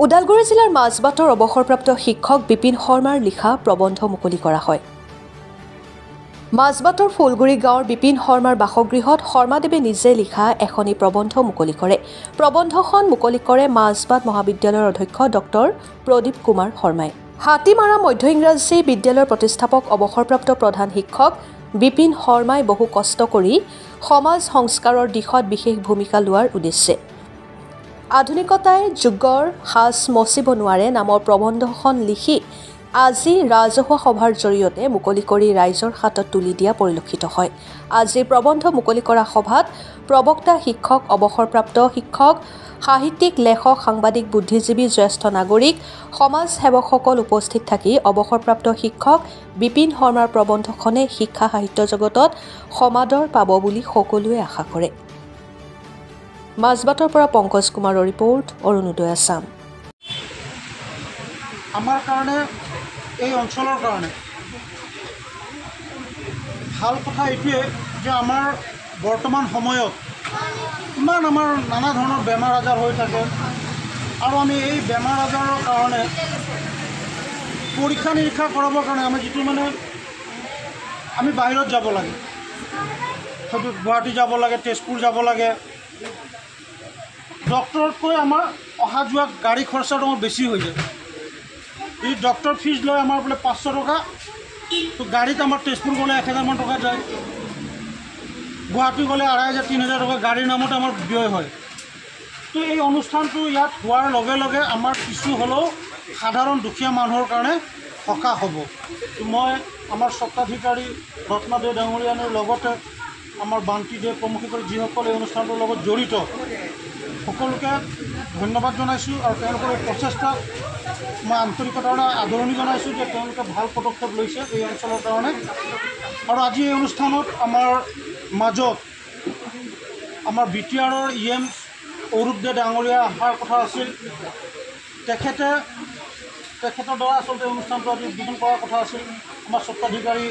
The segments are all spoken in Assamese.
ওদালগুৰি জিলাৰ মাজবাটৰ অৱসৰপ্ৰাপ্ত শিক্ষক বিপিন শৰ্মাৰ লিখা প্ৰবন্ধ মুকলি কৰা হয়। মাজবাটৰ ফুলগুৰি গাঁৱৰ বিপিন শৰ্মাৰ বাসগৃহত শৰ্মাদেৱে নিজে লিখা এখনি প্ৰবন্ধ মুকলি কৰে। প্ৰবন্ধখন মুকলি কৰে মাজবাট মহাবিদ্যালয়ৰ অধ্যক্ষ ডক্টৰ প্ৰদীপ কুমাৰ শৰ্মাই। হাতীমাৰা মধ্য ইংৰাজী বিদ্যালয়ৰ প্ৰতিষ্ঠাপক অৱসৰপ্ৰাপ্ত প্ৰধান শিক্ষক বিপিন শৰ্মাই বহু কষ্ট কৰি সমাজ সংস্কাৰৰ দিশত বিশেষ ভূমিকা লোৱাৰ উদ্দেশ্যে আধুনিকতাই যুগৰ সাজ মচিব নোৱাৰে নামৰ প্ৰবন্ধখন লিখি আজি ৰাজহুৱা সভাৰ জৰিয়তে মুকলি কৰি ৰাইজৰ হাতত তুলি দিয়া পৰিলক্ষিত হয়। আজি প্ৰবন্ধ মুকলি কৰা সভাত প্ৰবক্তা শিক্ষক, অৱসৰপ্ৰাপ্ত শিক্ষক, সাহিত্যিক, লেখক, সাংবাদিক, বুদ্ধিজীৱী, জ্যেষ্ঠ নাগৰিক, সমাজ সেৱকসকল উপস্থিত থাকি অৱসৰপ্ৰাপ্ত শিক্ষক বিপিন শৰ্মাৰ প্ৰবন্ধখনে শিক্ষা সাহিত্য জগতত সমাদৰ পাব বুলি সকলোৱে আশা কৰে। মাজবাটৰ পৰা পংকজ কুমাৰৰ ৰিপৰ্ট, অৰুণোদয় আছাম। আমাৰ কাৰণে এই অঞ্চলৰ কাৰণে ভাল কথা এইটোৱে যে আমাৰ বৰ্তমান সময়ত ইমান আমাৰ নানা ধৰণৰ বেমাৰ আজাৰ হৈ থাকে আৰু আমি এই বেমাৰ আজাৰৰ কাৰণে পৰীক্ষা নিৰীক্ষা কৰাবৰ কাৰণে আমি যিটো আমি বাহিৰত যাব লাগে, হয়তো গুৱাহাটী যাব লাগে, তেজপুৰ যাব লাগে। ডক্টৰতকৈ আমাৰ অহা যোৱা গাড়ী খৰচাটো আমাৰ বেছি হৈ যায়। এই ডক্টৰ ফিজ লয় আমাৰ বোলে 500 টকা, তো গাড়ীত আমাৰ তেজপুৰ গ'লে 1000মান টকা যায়, গুৱাহাটী গ'লে 2500-3000 টকা গাড়ীৰ নামতে আমাৰ ব্যয় হয়। তো এই অনুষ্ঠানটো ইয়াত হোৱাৰ লগে লগে আমাৰ কিছু হ'লেও সাধাৰণ দুখীয়া মানুহৰ কাৰণে সকাহ হ'ব। মই আমাৰ স্বত্বাধিকাৰী ৰত্নাদেৱ ডাঙৰীয়াৰ লগতে আমাৰ বান্তিদেৱ প্ৰমুখ কৰি যিসকল এই অনুষ্ঠানটোৰ লগত জড়িত সকলোকে ধন্যবাদ জনাইছোঁ আৰু তেওঁলোকৰ এই প্ৰচেষ্টাক মই আন্তৰিকতাৰ আদৰণি জনাইছোঁ যে তেওঁলোকে ভাল পদক্ষেপ লৈছে এই অঞ্চলৰ কাৰণে। আৰু আজি এই অনুষ্ঠানত আমাৰ মাজত আমাৰ BTRৰ EM অৰূপদেৱ ডাঙৰীয়া অহাৰ কথা আছিল। তেখেতৰ দ্বাৰা আচলতে অনুষ্ঠানটো আজি উদ্বোধন কৰাৰ কথা আছিল। আমাৰ স্বত্বাধিকাৰী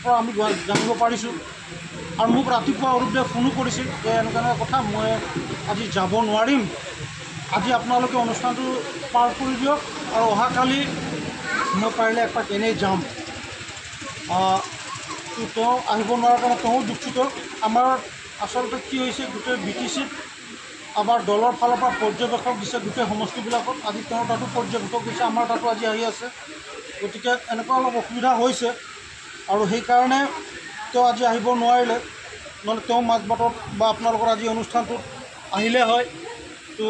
পৰা আমি জানিব পাৰিছোঁ আৰু মোক ৰাতিপুৱা অৰূপদেৱে ফোনো কৰিছিল যে এনেকুৱা কথা, মই আজি যাব নোৱাৰিম, আজি আপোনালোকে অনুষ্ঠানটো পাৰ কৰি দিয়ক আৰু অহাকালি মই পাৰিলে এপাক এনেই যাম। তেওঁ আহিব নোৱাৰাৰ কাৰণে তেওঁ দুখিত। আমাৰ আচলতে কি হৈছে, গোটেই BTCত আমাৰ দলৰ ফালৰ পৰা পৰ্যবেক্ষক দিছে গোটেই সমষ্টিবিলাকত। আজি তেওঁৰ তাতো পৰ্যবেক্ষক দিছে, আমাৰ তাতো আজি আহি আছে। গতিকে এনেকুৱা অলপ অসুবিধা হৈছে আৰু সেইকাৰণে তেওঁ আজি আহিব নোৱাৰিলে, নহ'লে তেওঁ মাজবাটত বা আপোনালোকৰ আজি অনুষ্ঠানটোত আহিলে হয়। তো